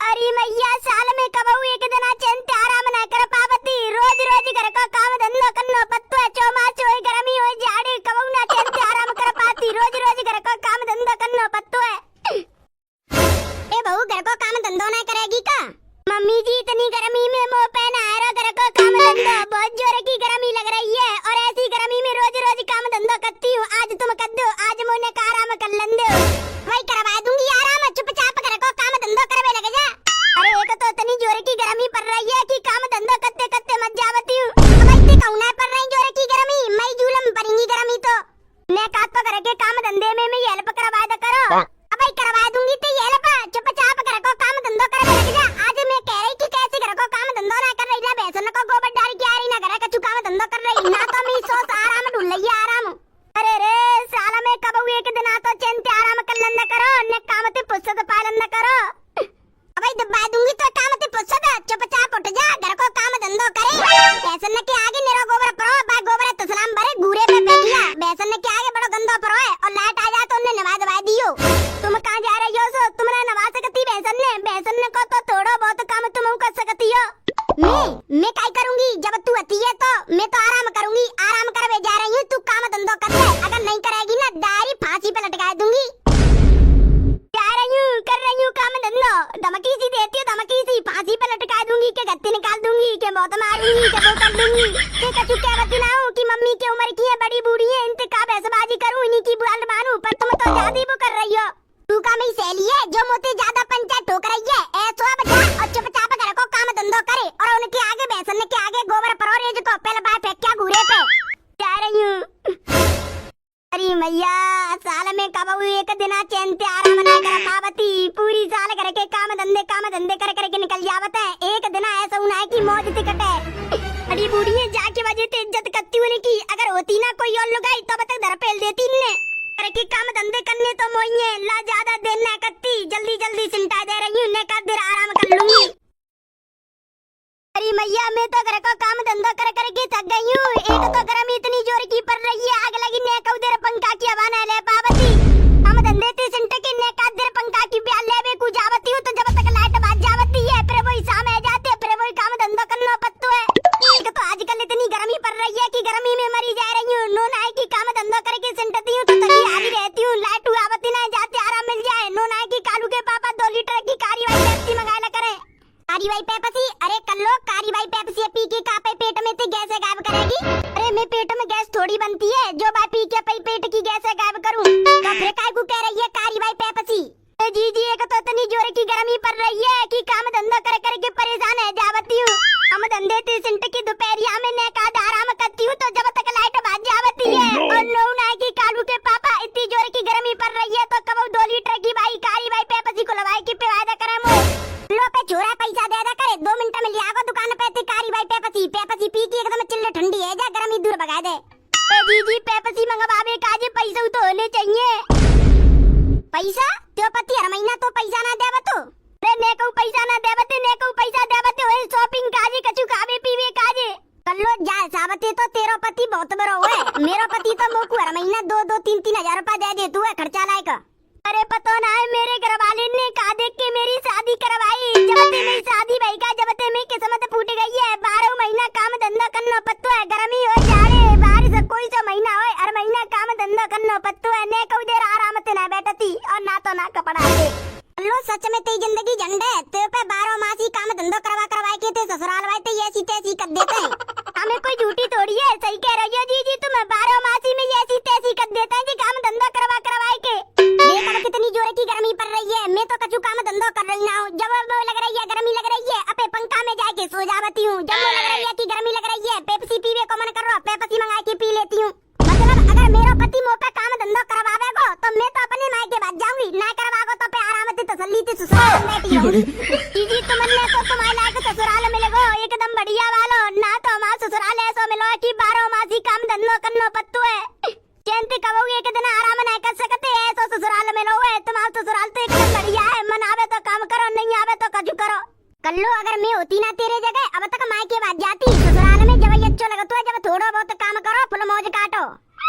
अरे मैया साल में कबहू एक दिन चैन आराम ना कर पावती। रोज रोज घर का काम धंधा करनो पत्तो है। चौमास होए गर्मी होए झाड़ी कबहू ना चैन आराम कर पाती। रोज रोज घर का काम धंधा करनो पत्तो है। ए बहू घर को काम धंधो ना करेगी का? मम्मी जी इतनी गर्मी में मुंह पे नहारा घर को काम धंधा बहुत जोर की गर्मी लग रही है और ऐसी गर्मी में रोज रोज काम धंधा करती हूँ। आज तुम कर दो, आज मुझे का आराम कर लन दो। वही करवा दूंगी आराम, चुपचाप घर को काम धंधा करवे लगे जा। अरे एक तो इतनी जोर की गर्मी पड़ रही है कि काम धंधा करते करते मत जावती हूँ। अब इतनी कहूँ ना पड़ रही जोर की गर्मी, मैं जुलम पड़ेगी गर्मी तो मैं का तो घर के काम धंधे में मैं हेल्प करवा दे करो। अब भाई करवा दूंगी तो हेल्प, चुपचाप घर को काम धंधा करवे लगे जा। आज मैं कह रही कि कैसे घर को काम धंधा ना कर रही ना भैंसों को गोबर डाल के आ रही ना घर का काम धंधा कर रही ना तो मैं सोच आराम ढूंढ लई आराम। अरे रे साला में कब एक दिन आ तो चैन आराम कर लन करो ने काम ते पुस्तक पालन न करो। अब दबा दूंगी तो काम ते पुस्तक चुपचाप उठ जा घर को काम धंधो करे। बेसन के आगे मेरा गोबर परो बा गोबर तसलाम भरे घूरे पे बैठिया। बेसन के आगे बड़ो गंदो परो है और लाइट आ जा तो उन्हें नवा दवा दियो। तुम कहां जा रही हो? सो तुमने नवा सकती बेसन ने को तो थोड़ा बहुत काम तुम कर सकती हो। मैं काय करूंगी जब तू आती है तो मैं तो आराम करूंगी। आराम करवे जा रही हूं, तू काम धंधो कर ले। अगर नहीं करेगी ना डायरी फांसी पे लटका दूंगी। कर रही हूँ काम धंधो, धमकी सी देती है धमकी सी। फांसी पे लटका दूंगी के गत्ती निकाल दूंगी के मौत मारूंगी के वो कर दूंगी के कछु क्या बतलाऊं कि मम्मी की उम्र की है बड़ी बूढ़ी है इनते का भैंसबाजी करूं इन्हीं की बुआल मानूं। पर तुम तो ज्यादा ही वो कर रही हो। तू का मेरी सहेली है जो मोते ज्यादा पंचायत ठोक रही है। ऐसो बचा और चुपचाप घर को काम धंधो करे और उनके आगे भैंसन के आगे गोबर परोरेज को पहले बाय फेंक क्या घूरे पे जा रही हूँ। अरे मैया साल में कब एक दिन चैन से आराम ना कर पावती। पूरी साल घर के काम धंधे कर करके निकल जावत है। एक दिन ऐसा होना है कि मौज से कटे। अरे बूढ़ी है जाके वजह से इज्जत करती होने की। अगर होती ना कोई और लुगाई तो अब तक घर पेल देती ने। घर के काम धंधे करने तो मोइए ला ज्यादा देर न करती। जल्दी जल्दी सिमटा दे रही हूँ, ने कर देर आराम कर लूंगी। अरे मैया मैं तो घर का काम धंधा कर करके थक गई हूँ। एक तो गर्मी इतनी जोर की पड़ रही है, आग लगी ने कऊ देर पंखा की हवा न ले पावती। हम धंधे ते सिंटे के ने का देर पंखा की ब्याल लेवे को जावती हूँ तो जब तक लाइट बाज जावती है फिर वही शाम आ जाते फिर वही काम धंधा करना पत्तो है। एक तो आजकल इतनी गर्मी पड़ रही है कि गर्मी में मरी जा रही हूँ। नो नाई की काम धंधा करके सिंटती हूँ तो तभी आगी रहती हूँ। लाइट आवती ना जाते आराम मिल जाए। नो नाई की कालू के पापा 2 लीटर की कारी पेप्सी मंगा ला करे। कारी भाई पेप्सी, अरे कल्लो कारी भाई पेप्सी पी के कापे पेट में से गैस गायब करेगी। अरे मैं पेट में गैस थोड़ी बनती है जो बाई पी के पेट की गैस गायब करूं। तो फिर काय को कह रही है कारी भाई पेप्सी? जी एक तो इतनी जोर की गर्मी पड़ रही है कि काम धंधा कर करके परेशान है जावती हूँ। हम धंधे ते सिंट की दोपहरिया में ने का आराम करती हूँ तो जब तक लाइट भाज जावती है। और नो ना की कालू के पापा इतनी जोर की गर्मी पड़ रही है तो कब 2 लीटर की भाई कारी भाई पेप्सी को लवाई की पिवादा करे मुझे। लो पे छोरा पैसा दे दे करे 2 मिनट में लिया को दुकान पे कारी भाई पेप्सी पी के एकदम चिल्ले ठंडी है जा गर्मी दूर भगा दे। जी पेप्सी मंगवावे काजे पैसा तो होने चाहिए। पैसा तो पति हर महीना तो पैसा ना देव तो रे ने को पैसा ना देवते ने को पैसा देवते होए शॉपिंग काजे कछु खावे पीवे काजे कल्लो जा साबते तो तेरो पति बहुत बड़ो है। मेरो पति तो मोकू हर महीना 2-2 3-3 हजार रुपया दे दे तू है खर्चा लायक। अरे पता ना है मेरे घर वाले ने का देख के मेरी शादी करवाई। जब ते मेरी शादी भाई का जब ते मेरी किस्मत फूट गई है। 12 महीना काम धंधा करना पत्तो है। गर्मी हो जाड़े बारिश कोई सा महीना हो हर महीना काम धंधा करना पत्तो है। ने कऊ देर आराम ते ना बैठती और ना तो ना कपड़ा दे। लो सच में तेरी जिंदगी झंड है। ते पे 12 मास ही काम धंधा करवा के ते ससुराल वाले ते ऐसी तैसी कर देते हैं। हमें कोई झूठी थोड़ी है, सही कह रही हो जी तुम 12 मास में ऐसी तैसी कर देते हैं जी काम धंधा करवा के। देख अब कितनी जोर की गर्मी पड़ रही है। मैं तो कछु काम धंधो कर रही ना हूँ। जब वो लग रही है गर्मी लग रही है अपे पंखा में जाके सो जावती हूँ। जब वो लग रही है कि गर्मी लग रही है पेप्सी पीवे को मन कर रहा पेप्सी मंगा के पी लेती हूँ। मतलब अगर मेरा पति मुँह पे काम धंधो करवावेगो तो मैं तो अपने मायके भाग जाऊंगी। ना करवागो तो पे आराम से तसल्ली से ससुराल में बैठी रहूंगी। जी तुमने तो तुम्हारे लायक ससुराल मिलेगो एकदम बढ़िया वालो। ना तो हमारा ससुराल ऐसा मिलो कि 12 मास ही काम धंधो करना पत्तो है। चैनते कबो एक दिन आराम नहीं कर सकते ऐसा ससुराल में लो है। तुम्हारा ससुराल तो एकदम बढ़िया है। मन आवे तो काम करो नहीं आवे तो कजू करो। कल्लो अगर मैं होती ना तेरे जगह अब तक मायके बात जाती। ससुराल में जब ये अच्छा लगता है जब थोड़ा बहुत काम करो फुल मौज काटो।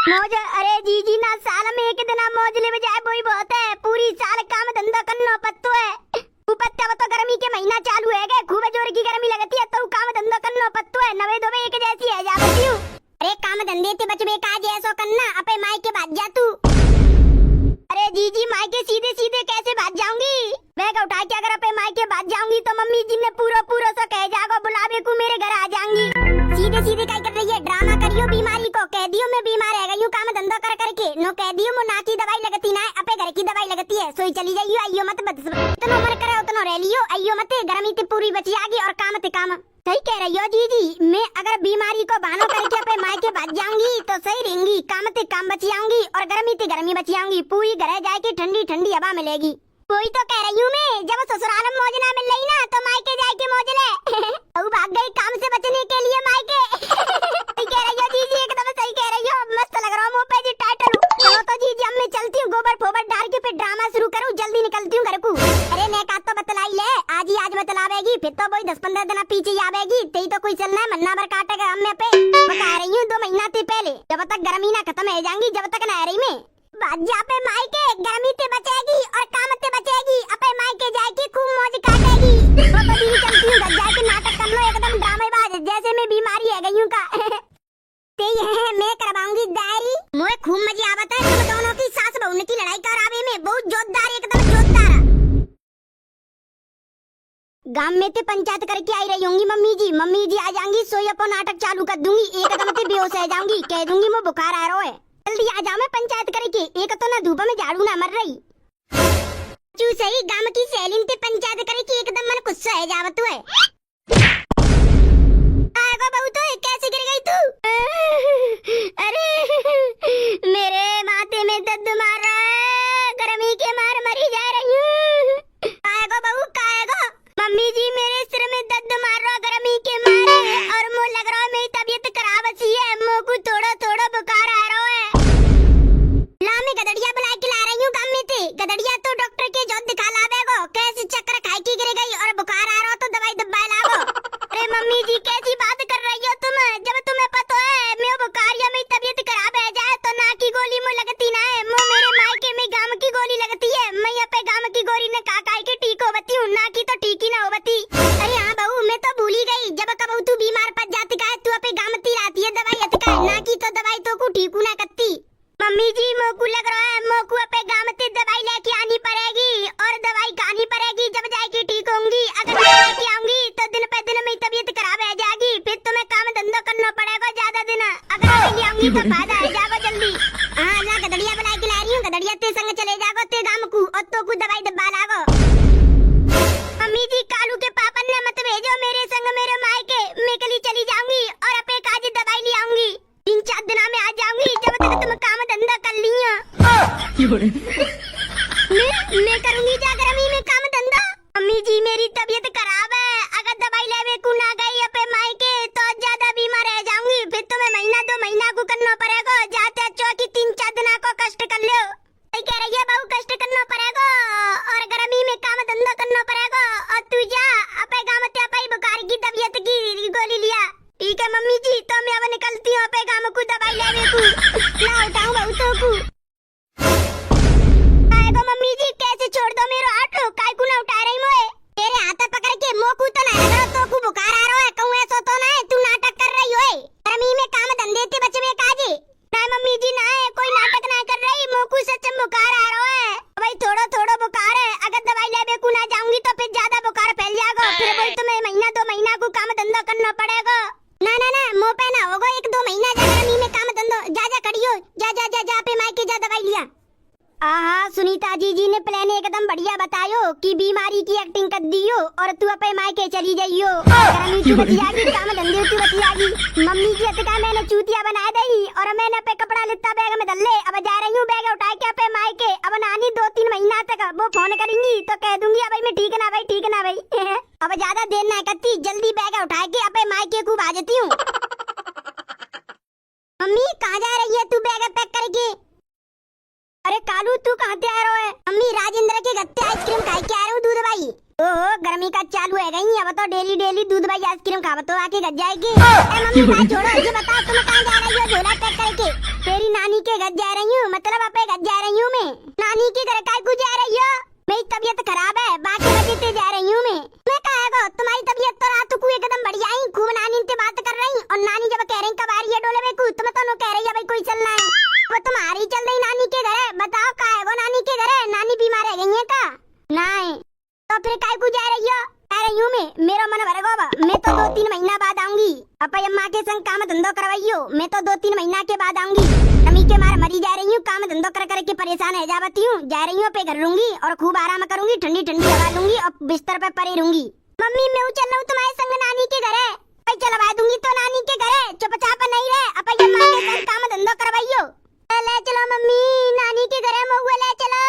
मौज अरे जी ना साल में एक दिन मौज ले बजाए वही बहुत है। पूरी साल काम धंधा करना पत्तो है। ऊपर तो गर्मी के महीना चालू है गए, खूब जोर की गर्मी लगती है तो काम धंधा करना पत्तो है नवे दो एक जैसी है जावती हूँ। अरे काम धंधे ते बचबे काज ऐसो करना अपे माई के भाग जा तू। अरे जीजी माई के सीधे सीधे कैसे भाग जाऊंगी, बैग उठा के अगर अपे माई के भाग जाऊंगी तो मम्मी जी ने पूरा पूरा सा कह जागो बुलावे को मेरे घर आ जाऊंगी। सीधे सीधे क्या कर रही है, ड्रामा करियो बीमारी को, कह दियो मैं बीमार है गई हूँ काम धंधा कर करके, नो कह दियो मो ना की दवाई लगती ना अपे घर की दवाई लगती है, सोई चली जाइयो आइयो मत बस इतना उम्र करे उतना रह लियो आइयो मत, गर्मी ते पूरी बची आगी और काम ते काम। सही कह रही हो जीजी, मैं अगर बीमारी को बहाना करके अपने माई के भाग जाऊंगी तो सही रहेंगी, काम ते काम बच जाऊंगी और गर्मी ते गर्मी बच जाऊंगी, पूरी घर जाके ठंडी ठंडी हवा मिलेगी। वही तो कह रही हूँ मैं, जब ससुराल में मौज ना मिल रही ना तो मायके जाके मौज ले। अब भाग गई काम से बचने के लिए मायके। सही कह रही हो जीजी, एकदम सही कह रही हो, मस्त लग रहा हूँ मुंह पे जी टाइटल। चलो तो जीजी अब मैं चलती हूँ, गोबर फोबर डाल के फिर ड्रामा शुरू करूँ, जल्दी निकलती हूँ घर को। अरे मैं का तो बतलाई ले, आज ही आज बतलावेगी फिर तो वही 10-15 दिन पीछे आवेगी, तेई तो कोई चलना है मन्ना भर काटेगा हम पे। बता रही हूँ 2 महीना ते पहले, जब तक गर्मी ना खत्म हो जाएंगी जब तक ना रही मैं बाजा पे मायके गर्मी ते बचेगी और काम ते बचेगी, अपे मायके जाके खूब मौज काटेगी। तो भी चलती हूँ घर जाके नाटक कर लो एकदम ड्रामेबाज जैसे मैं बीमारी है गई हूँ का। ते है मैं करवाऊंगी डायरी, मुझे खूब मजा आवता है तुम दोनों की सास बहू की लड़ाई करावे में, बहुत जोरदार एकदम जोरदार। गांव में ते पंचायत करके आई रही होंगी मम्मी जी आ जाएंगी, सोई अपो नाटक चालू कर दूंगी, एकदम ते बेहोश हो जाऊंगी, कह दूंगी मैं बुखार आ रहा है, जल्दी आ जाओ मैं पंचायत करके, एक तो ना धूप में झाड़ू ना मर रही। चू सही गांव की सैलिन ते पंचायत करके एकदम मन गुस्सा है जावत है। आगो बहू तो कैसे गिर गई तू? अरे मेरे माथे में दर्द मार रहा है, गर्मी के मार मरी जा रही हूँ। आगो बहू कागो, मम्मी जी मेरे सिर में दर्द मार रहा गर्मी के मारे और मुझे लग रहा है मेरी तबीयत खराब सी है, मुँह को थोड़ा थोड़ा बुखार आ रहा है। ला मैं गदड़िया बुला के ला रही हूँ गाँव में थे, गदड़िया तो डॉक्टर के जो दिखा लावेगो, कैसे चक्कर खाई की गिर गई और बुखार आ रहा तो दवाई दब्बा लाओ। अरे मम्मी जी कैसी बात कर रही हो तुम, जब तुम्हें पता है मैं बुखार या मेरी तबीयत खराब है जाए तो ना की गोली मुँह लगती ना है, मुँह मेरे मायके में गाँव की गोली लगती है, मैं यहाँ पे गाँव की गोली ने काकाई के ठीक हो बती हूँ, ना की तो ठीक ही ना हो बती। अरे हाँ बहू मैं तो भूल ही गई, जब कब तू बीमार पड़ जाती का तू अपने गाँव में लाती है दवाई अतका, ना की तो दवाई तो को ठीक ना करती। मम्मी जी मोकू लग रहा है, मोकू अपने गाँव से दवाई लेके आनी पड़ेगी और दवाई खानी पड़ेगी, जब जाके ठीक होंगी, अगर मैं लेके आऊंगी तो दिन पे दिन मेरी तबीयत खराब हो जाएगी, फिर तुम्हें काम धंधा करना पड़ेगा ज्यादा दिन, अगर मैं ले आऊंगी तो फायदा है, जाओ जल्दी। हाँ ना गदड़िया बुला के ला रही हूँ, गदड़िया ते संग चले जाओ ते गाँव को और तो को दवाई दब्बा लागो। मम्मी जी कालू के पापा ने मत भेजो मेरे संग मेरे मायके, मैं कल चली जाऊंगी और अपने काज दवाई ले आऊंगी, 3-4 दिन में आ जाऊंगी, जब तक तुम काम धंधा कर लिया। मैं करूंगी जा गर्मी में काम धंधा। मम्मी जी मेरी तबीयत खराब है, अगर दवाई लेवे को ना गई अपने मायके तो ज्यादा बीमार रह जाऊंगी, फिर तुम्हें 1-2 महीना को करना पड़ेगा, जाते अच्छो की 3-4 दिन को कष्ट कर लो। कह रही है बहू कष्ट करना पड़ेगा और गर्मी में काम धंधा करना पड़ेगा, और तू जा अपने गाँव ते अपनी बुखार की तबीयत की गोली लिया। ठीक है मम्मी जी, तो मैं अब निकलती हूँ अपने गाँव को दवाई लेने को, ना उठाऊं बहुतों को। आएगो मम्मी जी कैसे छोड़ दो मेरे हाथ, काय को ना उठा रही मोए, तेरे हाथ पकड़ के मोकू तो ना लगा तो को बुखार आ रहा है, कहूँ ऐसा तो ना है तू नाटक कर रही हो, गर्मी में काम धंधे ते बचवे काजे ना। मम्मी जी ना है कोई नाटक ना कर रही, मोकू सच में बुखार आ रहा है, भाई थोड़ा थोड़ा बुखार है, अगर दवाई लेने को ना जाऊंगी तो फिर ज्यादा बुखार फैल जाएगा, फिर वही तुम्हें 1-2 महीना को काम धंधा करना पड़ेगा। ना ना ना मुँह पे ना होगा, 1-2 महीना जा गर्मी में काम धंधो, जा खड़ी हो, जा पे मायके जा दवाई लिया। आहा सुनीता जी ने प्लान एकदम बढ़िया बतायो कि बीमारी की एक्टिंग कर दियो और तू अपने मायके चली जाइयो, गर्मी की बच जाएगी, काम धंधे की बच जाएगी। मम्मी जी अतका मैंने चूतिया बना दी और मैंने पे कपड़ा लित्ता बैग में डाल ले, अब जा रही हूँ बैग उठा के अपने मायके, अब नानी 2-3 महीना तक वो फोन करेंगी तो कह दूंगी अब मैं ठीक ना भाई ठीक ना भाई। अब ज्यादा देर ना करती, जल्दी बैग उठा के अपने मायके को भाजती हूँ। मम्मी कहाँ जा रही है तू बैग पैक करके? अरे कालू तू कहाँ से आ रहा है? मम्मी राजेंद्र के घर से आइसक्रीम खा के आ रहा हूँ, दूध भाई। ओहो गर्मी का चालू है गई, अब तो डेली दूध भाई आइसक्रीम खावा तो आके घर जाएगी। मम्मी बात छोड़ो, ये बता तुम कहाँ जा रही हो झोला पैक करके? तेरी नानी के घर जा रही हूँ, मतलब अपने घर जा रही हूँ मैं। नानी के घर काय को जा रही हो? मेरी तबीयत खराब है, बाकी वजह से जा रही हूँ मैं तो फिर काय को जा रही हो? कह रही हूँ मेरा मन भर गो बा। मैं तो 2-3 महीना बाद आऊंगी। अपा अम्मा के संग काम धंधो करवाइयो। मैं तो 2-3 महीना के बाद आऊंगी। अम्मी के मारे मरी जा रही हूँ, काम धंधो कर करके परेशान है जावती हूँ। जा रही हूँ पे घर रहूंगी और खूब आराम करूंगी, ठंडी ठंडी हवा लूंगी और बिस्तर पे पड़ी रहूंगी। मम्मी मैं चल रहा हूँ तुम्हारे संग नानी के घर है। चलवा दूंगी तो नानी के घर है, चुपचाप नहीं रहे। अपा अम्मा के संग काम धंधो करवाइयो। ले चलो मम्मी, नानी के घर है, महुआ ले चलो।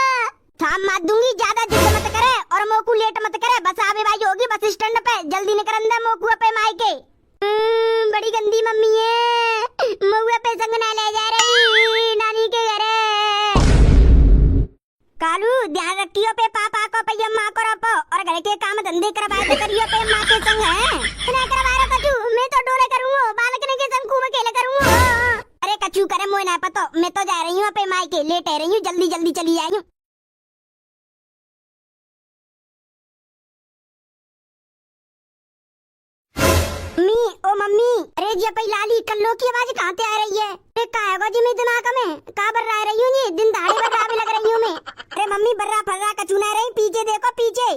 थाम मार दूंगी, ज्यादा जिद मत करे और मोकू लेट मत करे। बस आवे भाई होगी बस स्टैंड पे, जल्दी निकल अंदर मोकू पे मायके। बड़ी गंदी मम्मी है, महुआ पे संग ना ले जा रही, नानी के घर है। कालू ध्यान रखियो पे पापा को पे अम्मा को रपो और घर के काम धंधे करवाए करियो पे मां के संग है ना करवा रहा कचू। मैं तो डोले करूंगा, बालकनी के संग खूब खेले करूंगा। अरे कचू करे मोय ना पतो, मैं तो जा रही हूं पे मायके, लेट रही हूं, जल्दी जल्दी चली आई हूं। मम्मी ओ मम्मी, अरे जी अपनी लाली कल्लो की आवाज कहां से आ रही है? का है जी मेरे दिमाग में का बर रही हूं, ये दिन दहाड़े बर्रा भी लग रही हूं मैं। अरे मम्मी बर्रा फर्रा कचूना रही, पीछे देखो पीछे।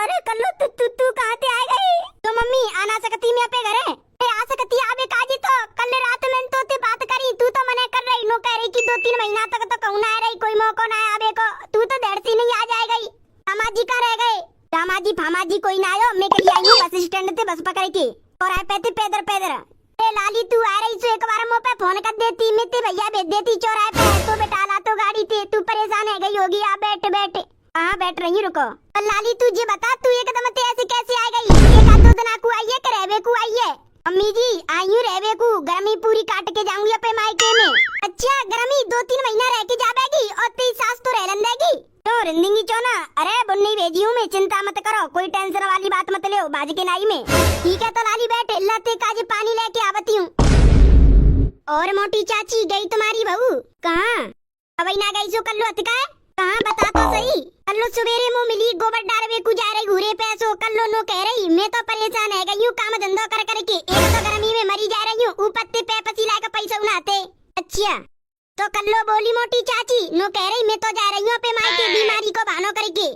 अरे कल्लो तू कहां से आ गई? तो मम्मी आना सकती मैं अपने घर है? आ सकती आवे काजी तो कल रात में तो ते बात करी, तू तो मने कर रही, नो कह रही कि 2-3 महीना तक तो कहूं ना आ रही, कोई मौका ना आवे को। तू तो धरती नहीं आ जाएगी। दामाजी का रह गए, दामाजी फामाजी कोई ना आयो। मैं कल आई हूं बस स्टैंड से बस पकड़ के और आए पैते पैदर पैदर। ए लाली तू आ रही सो एक बार मुंह पे फोन कर देती, मैं ते भैया भेज देती चौराहे पे। तो बेटा ला तो गाड़ी थी, तू परेशान है गई होगी। आ बैठ बैठ, हाँ बैठ रही रुको। लाली तुझे बता तू एकदम ते ऐसे कैसे आ गई? एक आध 2 दिन को आई है कि रहवे को आई है? अम्मी जी आई हूँ रहवे को, गर्मी पूरी काट के जाऊंगी अपने मायके में। अच्छा गर्मी 2-3 महीना रह के जाएगी और तेरी सास तो रह लेंगी तो रिंदिंगी चो ना। अरे बुन्नी भेजी हूँ मैं, चिंता मत करो, कोई टेंशन वाली बात मत ले बाज के नाई में। ठीक है तो लाली बैठ, लते काजी पानी लेके आवती हूँ। और मोटी चाची गई तुम्हारी बहू कहाँ? अब ना गई सो कल्लू हतका कहाँ बता तो सही। कल्लू सवेरे मुँह मिली गोबर डालवे को जा रही घूरे पैसो। कल्लू नो कह रही मैं तो परेशान है गई हूँ काम धंधो कर करके, एक तो गर्मी में मरी जा रही हूँ, ऊपर ते पे पसीला का पैसा उड़ाते। अच्छा तो कल्लो बोली मोटी चाची नो कह रही मैं तो जा रही हूँ पे माई के बीमारी को बहानो करके।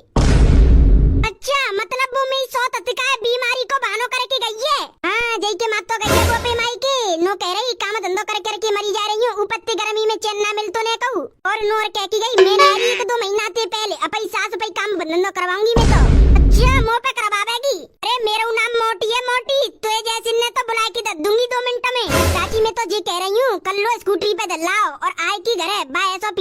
अच्छा मतलब वो मेरी सौ तत्का बीमारी को बहानो करके गई है? हाँ जय के मात तो गई है वो पे माई के। नो कह रही काम धंधो कर करके मरी जा रही हूँ, ऊपर ते गर्मी में चैन ना मिल तो ने कहूँ। और नोर कह के गई मैं ना 1-2 महीना ते पहले अपनी सास पे काम धंधो करवाऊंगी मैं तो। अच्छा मुँह पे करवाएगी? अरे मेरा नाम मोटी है मोटी, तो जैसे ने तो बुला के दे दूंगी 2 मिनट में। चाची मैं तो जी कह रही हूँ कल लो स्कूटरी पे दलाओ और आए की घर है बा ऐसा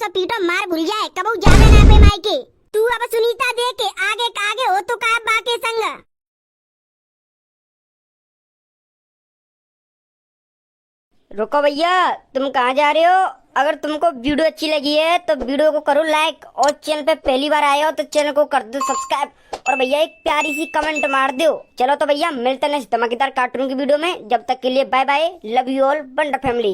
पीटो मार भूल जाए कबू जावे ना पे माई के। तू अब सुनीता दे के आगे हो तो का बाके संग। रुको भैया, तुम कहाँ जा रहे हो? अगर तुमको वीडियो अच्छी लगी है तो वीडियो को करो लाइक और चैनल पे पहली बार आए हो तो चैनल को कर दो सब्सक्राइब और भैया एक प्यारी सी कमेंट मार दो। चलो तो भैया मिलते हैं नेक्स्ट धमाकेदार कार्टून की वीडियो में, जब तक के लिए bye bye, love you all, wonder family.